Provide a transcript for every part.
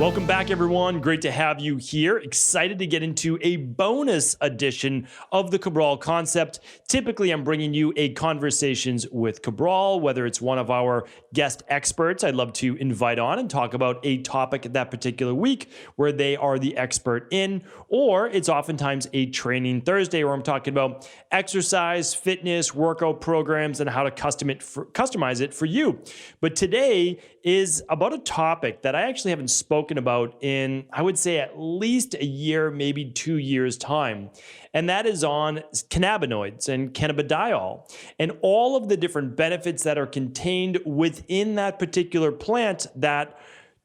Welcome back, everyone. Great to have you here. Excited to get into a bonus edition of the Cabral concept. Typically, I'm bringing you a conversations with Cabral, whether it's one of our guest experts I'd love to invite on and talk about a topic that particular week where they are the expert in, or it's oftentimes a training Thursday where I'm talking about exercise, fitness, workout programs, and how to customize it for you. But today is about a topic that I actually haven't spoken about in, I would say, at least a year, maybe 2 years' time. And that is on cannabinoids and cannabidiol and all of the different benefits that are contained within that particular plant that,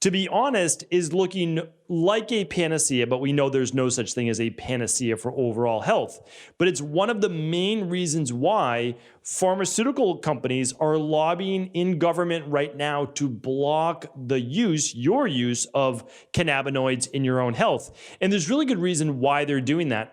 to be honest, is looking like a panacea, but we know there's no such thing as a panacea for overall health. But it's one of the main reasons why pharmaceutical companies are lobbying in government right now to block your use of cannabinoids in your own health. And there's really good reason why they're doing that.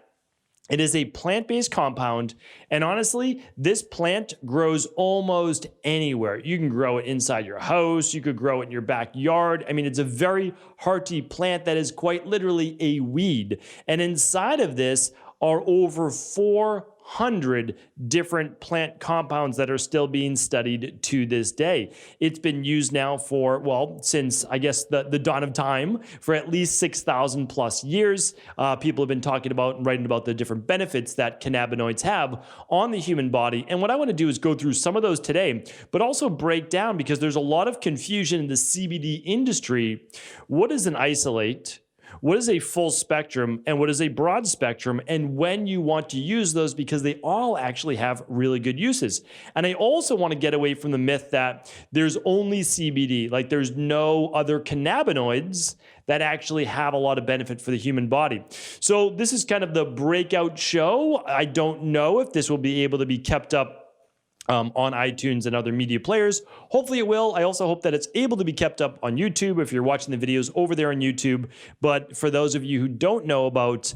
It is a plant-based compound, and honestly, this plant grows almost anywhere. You can grow it inside your house, you could grow it in your backyard. I mean, it's a very hearty plant that is quite literally a weed. And inside of this are over 400 different plant compounds that are still being studied to this day. It's been used now for, well, since I guess the dawn of time, for at least 6,000 plus years. People have been talking about and writing about the different benefits that cannabinoids have on the human body. And what I want to do is go through some of those today, but also break down, because there's a lot of confusion in the CBD industry. What is an isolate? What is a full spectrum and what is a broad spectrum, and when you want to use those, because they all actually have really good uses. And I also want to get away from the myth that there's only CBD, like there's no other cannabinoids that actually have a lot of benefit for the human body. So this is kind of the breakout show. I don't know if this will be able to be kept up on iTunes and other media players. Hopefully it will. I also hope that it's able to be kept up on YouTube if you're watching the videos over there on YouTube. But for those of you who don't know about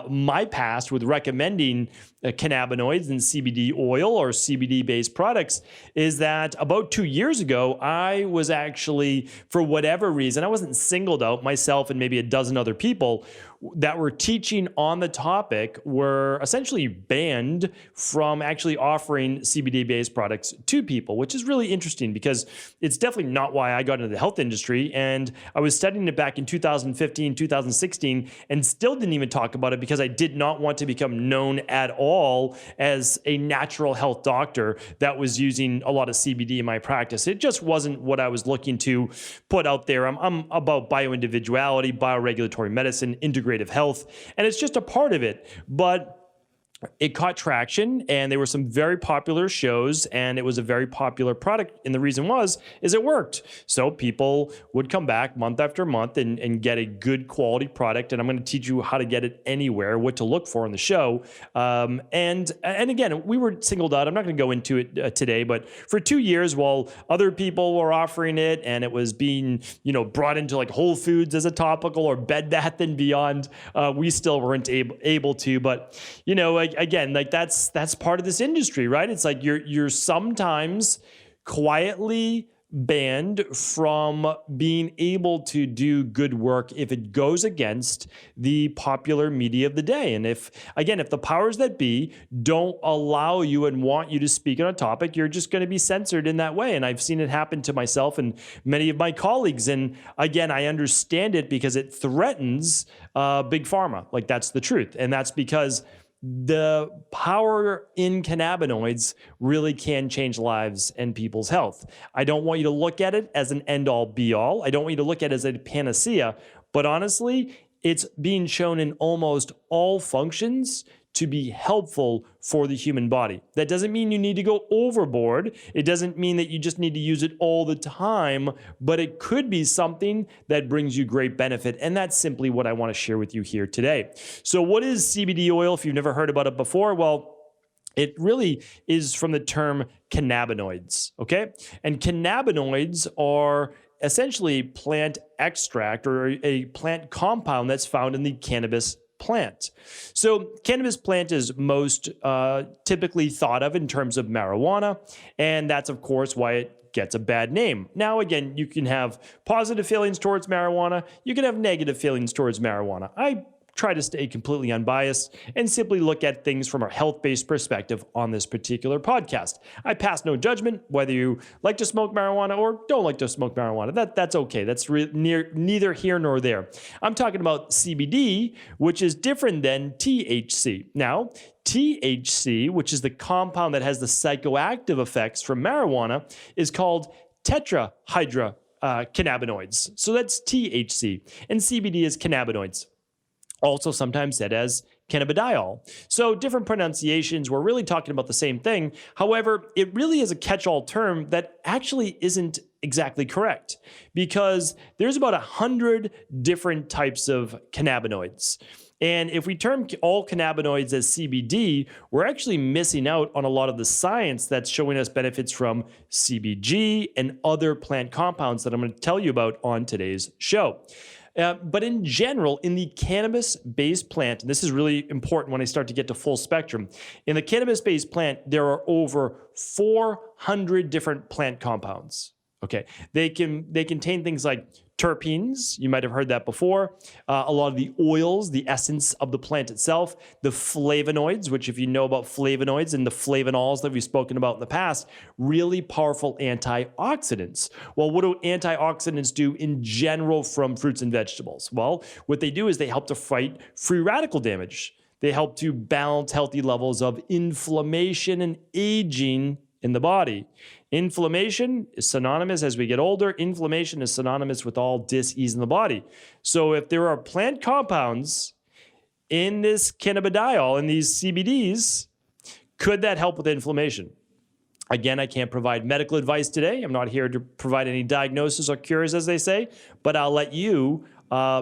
my past with recommending cannabinoids and CBD oil or CBD-based products, is that about 2 years ago, I was actually, for whatever reason, I wasn't singled out, myself and maybe a dozen other people that were teaching on the topic were essentially banned from actually offering CBD-based products to people, which is really interesting because it's definitely not why I got into the health industry. And I was studying it back in 2015, 2016, and still didn't even talk about it because I did not want to become known at all as a natural health doctor that was using a lot of CBD in my practice. It just wasn't what I was looking to put out there. I'm about bioindividuality, bioregulatory medicine, integrative health, and it's just a part of it. But it caught traction, and there were some very popular shows, and it was a very popular product. And the reason is it worked. So people would come back month after month and get a good quality product. And I'm going to teach you how to get it anywhere, what to look for in the show. And again, we were singled out. I'm not going to go into it today, but for 2 years, while other people were offering it and it was being, brought into like Whole Foods as a topical or Bed Bath and Beyond, we still weren't able to. But, again, like that's part of this industry, right? It's like you're sometimes quietly banned from being able to do good work if it goes against the popular media of the day. And if the powers that be don't allow you and want you to speak on a topic, you're just going to be censored in that way. And I've seen it happen to myself and many of my colleagues. And again, I understand it because it threatens big pharma. Like, that's the truth. And that's because the power in cannabinoids really can change lives and people's health. I don't want you to look at it as an end-all be-all. I don't want you to look at it as a panacea, but honestly, it's being shown in almost all functions to be helpful for the human body. That doesn't mean you need to go overboard. It doesn't mean that you just need to use it all the time, but it could be something that brings you great benefit. And that's simply what I want to share with you here today. So what is CBD oil? If you've never heard about it before, well, it really is from the term cannabinoids, okay? And cannabinoids are essentially plant extract or a plant compound that's found in the cannabis plant. So cannabis plant is most typically thought of in terms of marijuana, and that's of course why it gets a bad name. Now, again, you can have positive feelings towards marijuana. You can have negative feelings towards marijuana. I try to stay completely unbiased and simply look at things from a health-based perspective on this particular podcast. I pass no judgment whether you like to smoke marijuana or don't like to smoke marijuana. That's okay. That's neither here nor there. I'm talking about CBD, which is different than THC. Now, THC, which is the compound that has the psychoactive effects from marijuana, is called tetrahydrocannabinoids. So that's THC, and CBD is cannabinoids, also sometimes said as cannabidiol. So different pronunciations, we're really talking about the same thing. However, it really is a catch-all term that actually isn't exactly correct, because there's about 100 different types of cannabinoids. And if we term all cannabinoids as CBD, we're actually missing out on a lot of the science that's showing us benefits from CBG and other plant compounds that I'm going to tell you about on today's show. But in general, in the cannabis-based plant, and this is really important when I start to get to full spectrum, in the cannabis-based plant, there are over 400 different plant compounds. Okay, they contain things like terpenes, you might have heard that before, a lot of the oils, the essence of the plant itself, the flavonoids, which if you know about flavonoids and the flavanols that we've spoken about in the past, really powerful antioxidants. Well, what do antioxidants do in general from fruits and vegetables? Well, what they do is they help to fight free radical damage. They help to balance healthy levels of inflammation and aging in the body. Inflammation is synonymous, as we get older, inflammation is synonymous with all dis-ease in the body. So if there are plant compounds in this cannabidiol, in these CBDs, could that help with inflammation? Again, I can't provide medical advice today. I'm not here to provide any diagnosis or cures, as they say, but I'll let you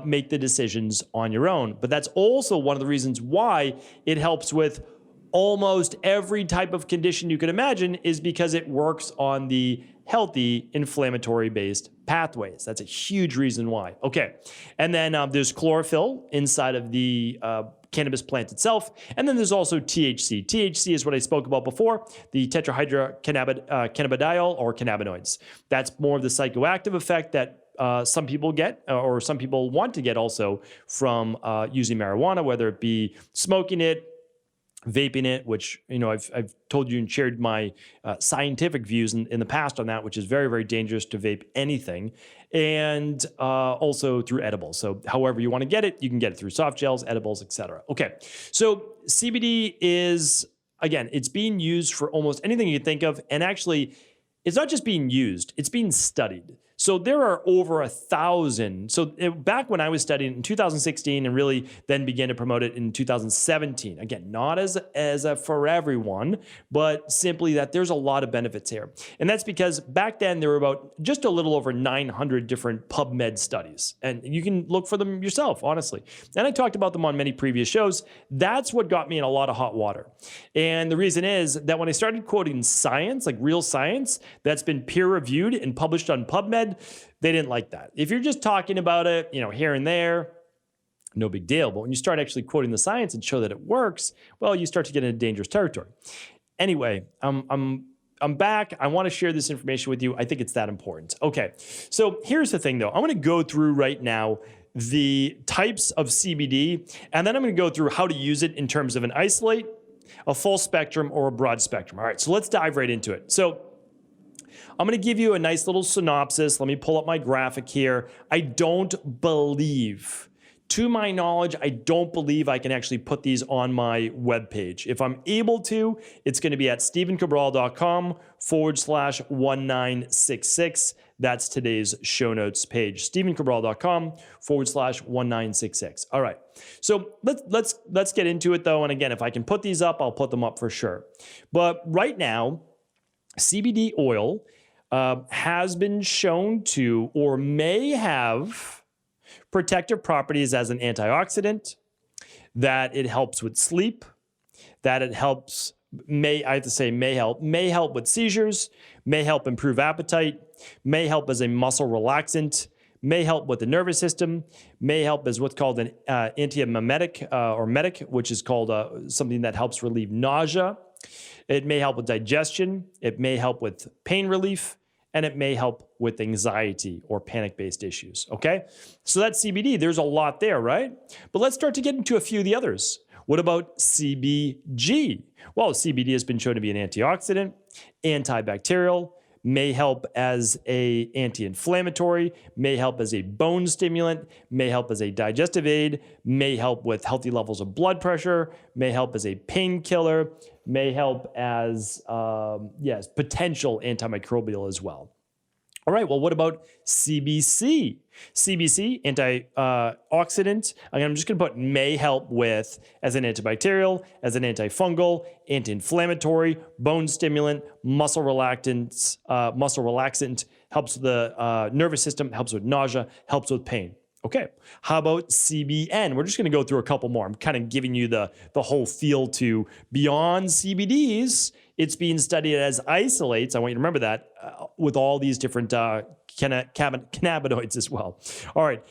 make the decisions on your own. But that's also one of the reasons why it helps with almost every type of condition you can imagine, is because it works on the healthy inflammatory-based pathways. That's a huge reason why. Okay, and then there's chlorophyll inside of the cannabis plant itself, and then there's also THC. THC is what I spoke about before, the tetrahydrocannabidiol or cannabinoids. That's more of the psychoactive effect that some people get, or some people want to get also from using marijuana, whether it be smoking it, vaping it, which, you know, I've told you and shared my scientific views in the past on that, which is very, very dangerous to vape anything, and also through edibles. So however you want to get it, you can get it through soft gels, edibles, etc. Okay, so CBD is, again, it's being used for almost anything you can think of, and actually, it's not just being used, it's being studied. So there are over 1,000. So back when I was studying in 2016 and really then began to promote it in 2017, again, not as a for everyone, but simply that there's a lot of benefits here. And that's because back then there were about just a little over 900 different PubMed studies. And you can look for them yourself, honestly. And I talked about them on many previous shows. That's what got me in a lot of hot water. And the reason is that when I started quoting science, like real science, that's been peer reviewed and published on PubMed, they didn't like that. If you're just talking about it, you know, here and there, no big deal. But when you start actually quoting the science and show that it works, well, you start to get into dangerous territory. Anyway, I'm back. I want to share this information with you. I think it's that important. Okay, so here's the thing, though. I'm going to go through right now the types of CBD, and then I'm going to go through how to use it in terms of an isolate, a full spectrum, or a broad spectrum. All right, so let's dive right into it. So I'm going to give you a nice little synopsis. Let me pull up my graphic here. I don't believe, to my knowledge, I don't believe I can actually put these on my webpage. If I'm able to, it's going to be at stephencabral.com/1966. That's today's show notes page, stephencabral.com/1966. All right. So let's get into it, though. And again, if I can put these up, I'll put them up for sure. But right now, CBD oil has been shown to, or may have, protective properties as an antioxidant, that it helps with sleep, that it helps, may help with seizures, may help improve appetite, may help as a muscle relaxant, may help with the nervous system, may help as what's called an antiemetic or medic, which is called something that helps relieve nausea. It may help with digestion. It may help with pain relief. and it may help with anxiety or panic-based issues, okay? So that's CBD. There's a lot there, right? But let's start to get into a few of the others. What about CBG? Well, CBD has been shown to be an antioxidant, antibacterial, may help as a anti-inflammatory, may help as a bone stimulant, may help as a digestive aid, may help with healthy levels of blood pressure, may help as a painkiller, may help as, potential antimicrobial as well. All right, well, what about CBC? CBC, antioxidant. I'm just going to put may help with as an antibacterial, as an antifungal, anti-inflammatory, bone stimulant, muscle relaxant, helps with the nervous system, helps with nausea, helps with pain. Okay, how about CBN? We're just going to go through a couple more. I'm kind of giving you the whole feel to beyond CBDs. It's being studied as isolates. I want you to remember that with all these different cannabinoids as well. All right,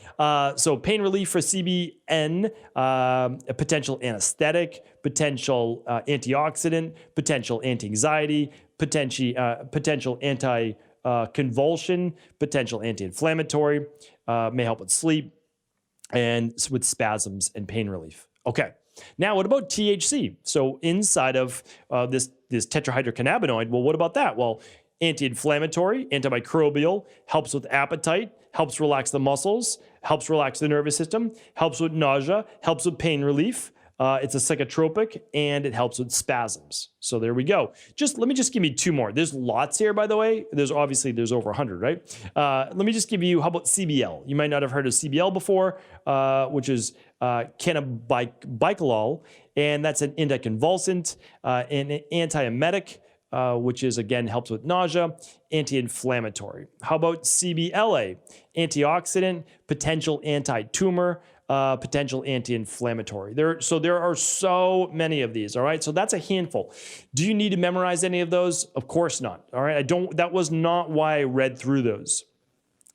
so pain relief for CBN, a potential anesthetic, potential antioxidant, potential anti-anxiety, potential anti-convulsion, potential anti-inflammatory, may help with sleep and with spasms and pain relief. Okay. Now, what about THC? So inside of this tetrahydrocannabinoid, well, what about that? Well, anti-inflammatory, antimicrobial, helps with appetite, helps relax the muscles, helps relax the nervous system, helps with nausea, helps with pain relief. It's a psychotropic, and it helps with spasms. So there we go. Let me just give you two more. There's lots here, by the way. There's over 100, right? Let me just give you, how about CBL? You might not have heard of CBL before, which is cannabicolol, and that's an anticonvulsant, an antiemetic, which is, again, helps with nausea, anti-inflammatory. How about CBLA? Antioxidant, potential anti-tumor, potential anti-inflammatory. There are so many of these, all right? So that's a handful. Do you need to memorize any of those? Of course not, all right? That was not why I read through those.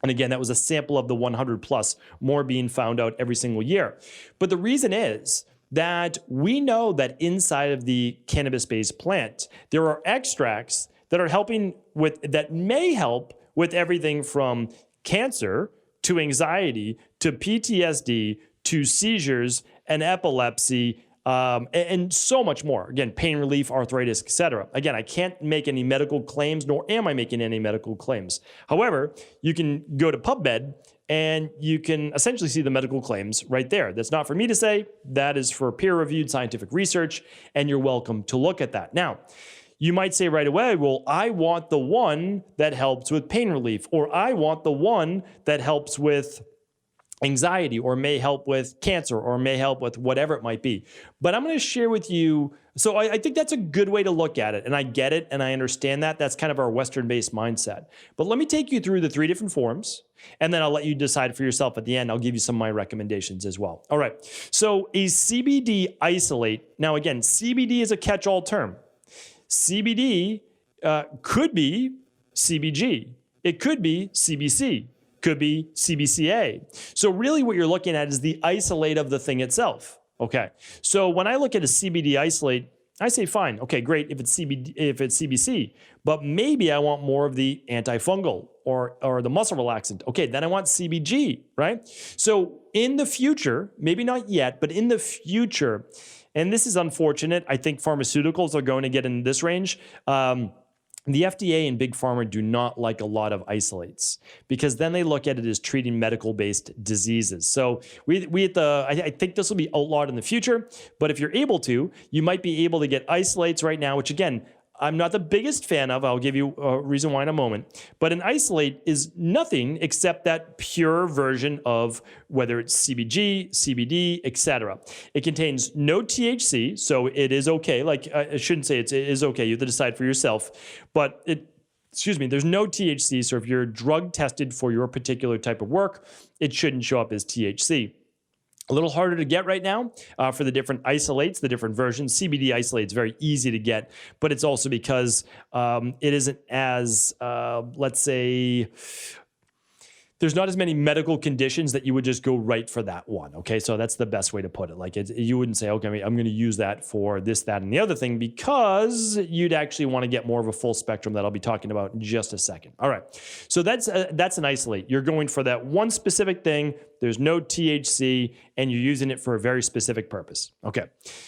And again, that was a sample of the 100 plus, more being found out every single year. But the reason is that we know that inside of the cannabis-based plant, there are extracts that are that may help with everything from cancer to anxiety to PTSD to seizures and epilepsy, and so much more. Again, pain relief, arthritis, etc. Again, I can't make any medical claims, nor am I making any medical claims. However, you can go to PubMed and you can essentially see the medical claims right there. That's not for me to say. That is for peer-reviewed scientific research, and you're welcome to look at that. Now, you might say right away, well, I want the one that helps with pain relief, or I want the one that helps with anxiety, or may help with cancer, or may help with whatever it might be. But I'm going to share with you, so I think that's a good way to look at it, and I get it, and I understand that. That's kind of our Western-based mindset. But let me take you through the three different forms, and then I'll let you decide for yourself at the end. I'll give you some of my recommendations as well. All right, so a CBD isolate. Now again, CBD is a catch-all term. CBD could be CBG. It could be CBC. Could be CBCA. So really what you're looking at is the isolate of the thing itself. Okay. So when I look at a CBD isolate, I say, fine, okay, great if it's CBC, but maybe I want more of the antifungal or the muscle relaxant. Okay, then I want CBG, right? So in the future, maybe not yet, but in the future, and this is unfortunate, I think pharmaceuticals are going to get in this range. The FDA and Big Pharma do not like a lot of isolates because then they look at it as treating medical-based diseases. So I think this will be outlawed in the future, but if you're able to, you might be able to get isolates right now, which again, I'm not the biggest fan of. I'll give you a reason why in a moment. But an isolate is nothing except that pure version of whether it's CBG, CBD, etc. It contains no THC, so it is okay. Like I shouldn't say it is okay. You have to decide for yourself. But there's no THC. So if you're drug tested for your particular type of work, it shouldn't show up as THC. A little harder to get right now for the different isolates, the different versions. CBD isolate is very easy to get, but it's also because it isn't as, let's say, there's not as many medical conditions that you would just go right for that one. Okay, so that's the best way to put it. Like you wouldn't say, okay, I'm going to use that for this, that, and the other thing, because you'd actually want to get more of a full spectrum that I'll be talking about in just a second. All right, so that's an isolate. You're going for that one specific thing. There's no THC, and you're using it for a very specific purpose. Okay,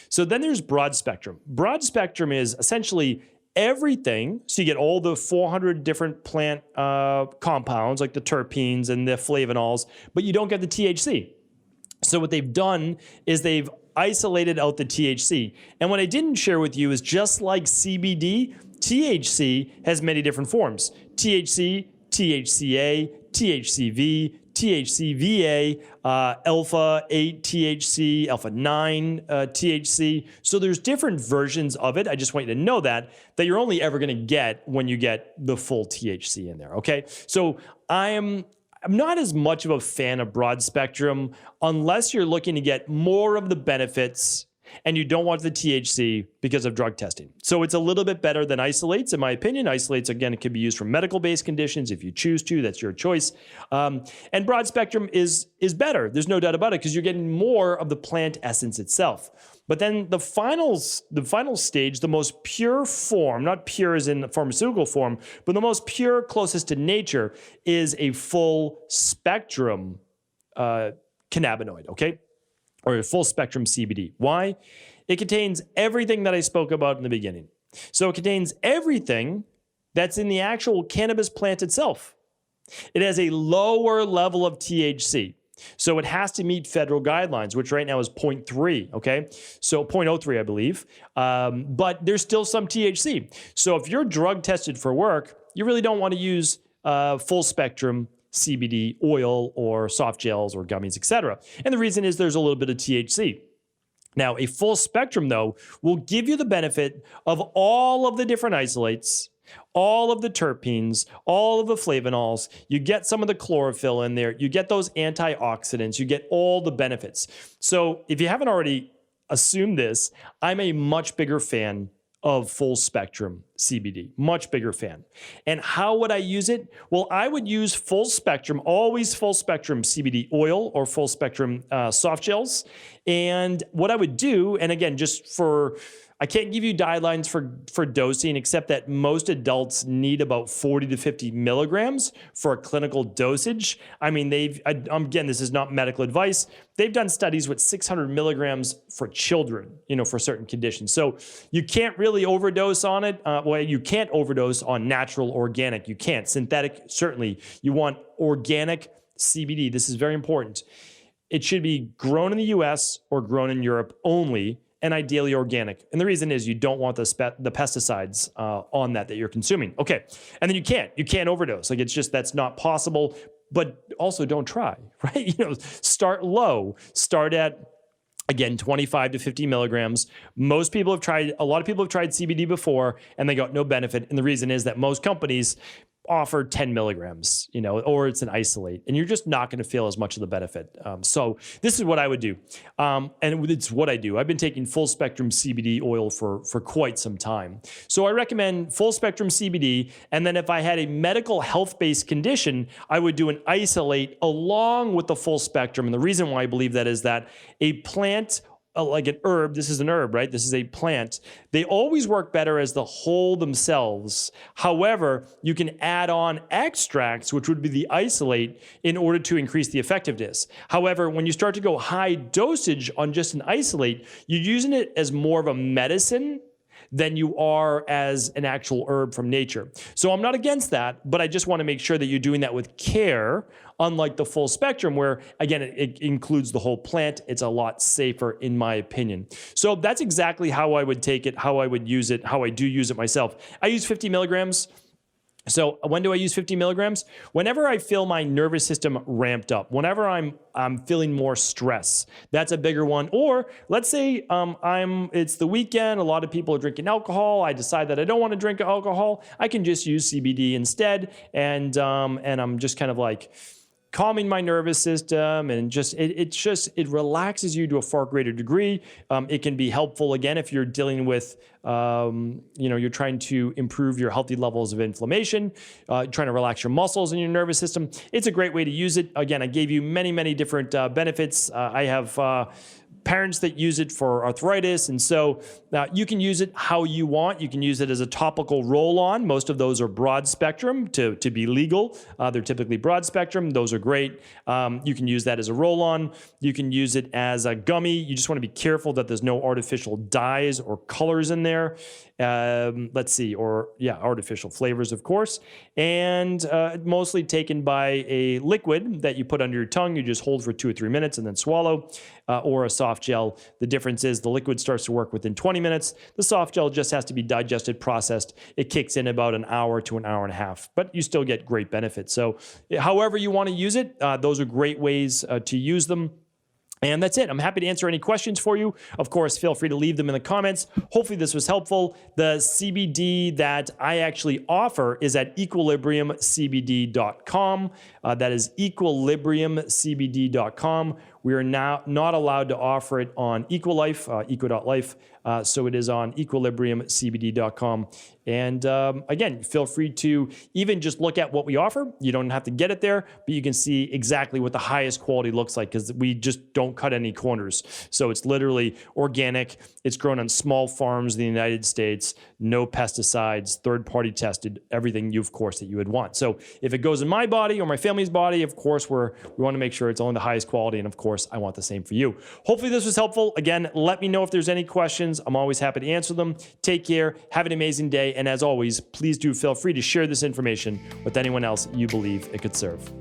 so then there's broad spectrum. Broad spectrum is essentially everything. So you get all the 400 different plant compounds, like the terpenes and the flavanols, but you don't get the THC. So what they've done is they've isolated out the THC. And what I didn't share with you is, just like CBD, THC has many different forms. THC, THCA, THCV, THCVA, alpha 8 THC, alpha 9 THC. So there's different versions of it. I just want you to know that you're only ever going to get when you get the full THC in there. Okay, so I'm not as much of a fan of broad spectrum unless you're looking to get more of the benefits and you don't want the THC because of drug testing. So it's a little bit better than isolates, in my opinion. Isolates, again, it can be used for medical-based conditions if you choose to. That's your choice. And broad spectrum is better. There's no doubt about it, because you're getting more of the plant essence itself. But then the final stage, the most pure form, not pure as in the pharmaceutical form, but the most pure, closest to nature, is a full spectrum cannabinoid, okay? Or a full spectrum CBD. Why? It contains everything that I spoke about in the beginning. So it contains everything that's in the actual cannabis plant itself. It has a lower level of THC. So it has to meet federal guidelines, which right now is 0.3, okay? So 0.03, I believe. But there's still some THC. So if you're drug tested for work, you really don't want to use full spectrum CBD oil or soft gels or gummies, etc. And the reason is there's a little bit of THC. Now, a full spectrum, though, will give you the benefit of all of the different isolates, all of the terpenes, all of the flavanols. You get some of the chlorophyll in there. You get those antioxidants. You get all the benefits. So if you haven't already assumed this, I'm a much bigger fan of full spectrum CBD, much bigger fan. And how would I use it? Well, I would use full spectrum, always full spectrum CBD oil or full spectrum soft gels. And what I would do, and again, I can't give you guidelines for dosing, except that most adults need about 40 to 50 milligrams for a clinical dosage. I mean, again, this is not medical advice. They've done studies with 600 milligrams for children, for certain conditions. So you can't really overdose on it. Well, you can't overdose on natural organic. You can't. Synthetic, certainly. You want organic CBD. This is very important. It should be grown in the US or grown in Europe only, and ideally organic. And the reason is you don't want the pesticides on that you're consuming. Okay, and then you can't overdose. Like, it's just, that's not possible. But also don't try, right? Start low. Start at, again, 25 to 50 milligrams. A lot of people have tried CBD before and they got no benefit. And the reason is that most companies offer 10 milligrams, or it's an isolate, and you're just not going to feel as much of the benefit. So this is what I would do. And it's what I do. I've been taking full spectrum CBD oil for quite some time. So I recommend full spectrum CBD. And then if I had a medical health-based condition, I would do an isolate along with the full spectrum. And the reason why I believe that is that a plant, like an herb, this is an herb, right? This is a plant. They always work better as the whole themselves. However, you can add on extracts, which would be the isolate, in order to increase the effectiveness. However, when you start to go high dosage on just an isolate, you're using it as more of a medicine than you are as an actual herb from nature. So I'm not against that, but I just want to make sure that you're doing that with care, unlike the full spectrum where, again, it includes the whole plant. It's a lot safer, in my opinion. So that's exactly how I would take it, how I would use it, how I do use it myself. I use 50 milligrams. So when do I use 50 milligrams? Whenever I feel my nervous system ramped up, whenever I'm feeling more stress, that's a bigger one. Or let's say it's the weekend, a lot of people are drinking alcohol. I decide that I don't want to drink alcohol. I can just use CBD instead, and I'm just kind of like calming my nervous system, and it relaxes you to a far greater degree. It can be helpful again if you're dealing with you're trying to improve your healthy levels of inflammation, trying to relax your muscles and your nervous system. It's a great way to use it. Again, I gave you many different benefits. I have parents that use it for arthritis. And so you can use it how you want. You can use it as a topical roll-on. Most of those are broad spectrum to be legal. They're typically broad spectrum. Those are great. You can use that as a roll-on. You can use it as a gummy. You just want to be careful that there's no artificial dyes or colors in there. Artificial flavors, of course. And mostly taken by a liquid that you put under your tongue. You just hold for 2 or 3 minutes and then swallow, or a soft gel. The difference is the liquid starts to work within 20 minutes. The soft gel just has to be digested, processed. It kicks in about an hour to an hour and a half, but you still get great benefits. So however you want to use it, those are great ways to use them. And that's it. I'm happy to answer any questions for you. Of course, feel free to leave them in the comments. Hopefully this was helpful. The CBD that I actually offer is at equilibriumcbd.com. That is equilibriumcbd.com. We are now not allowed to offer it on EcoLife, eco.life. So it is on equilibriumcbd.com. And again, feel free to even just look at what we offer. You don't have to get it there, but you can see exactly what the highest quality looks like, because we just don't cut any corners. So it's literally organic. It's grown on small farms in the United States, no pesticides, third-party tested, everything of course that you would want. So if it goes in my body or my family's body, of course, we want to make sure it's only the highest quality. And of course, I want the same for you. Hopefully this was helpful. Again, let me know if there's any questions. I'm always happy to answer them. Take care. Have an amazing day. And as always, please do feel free to share this information with anyone else you believe it could serve.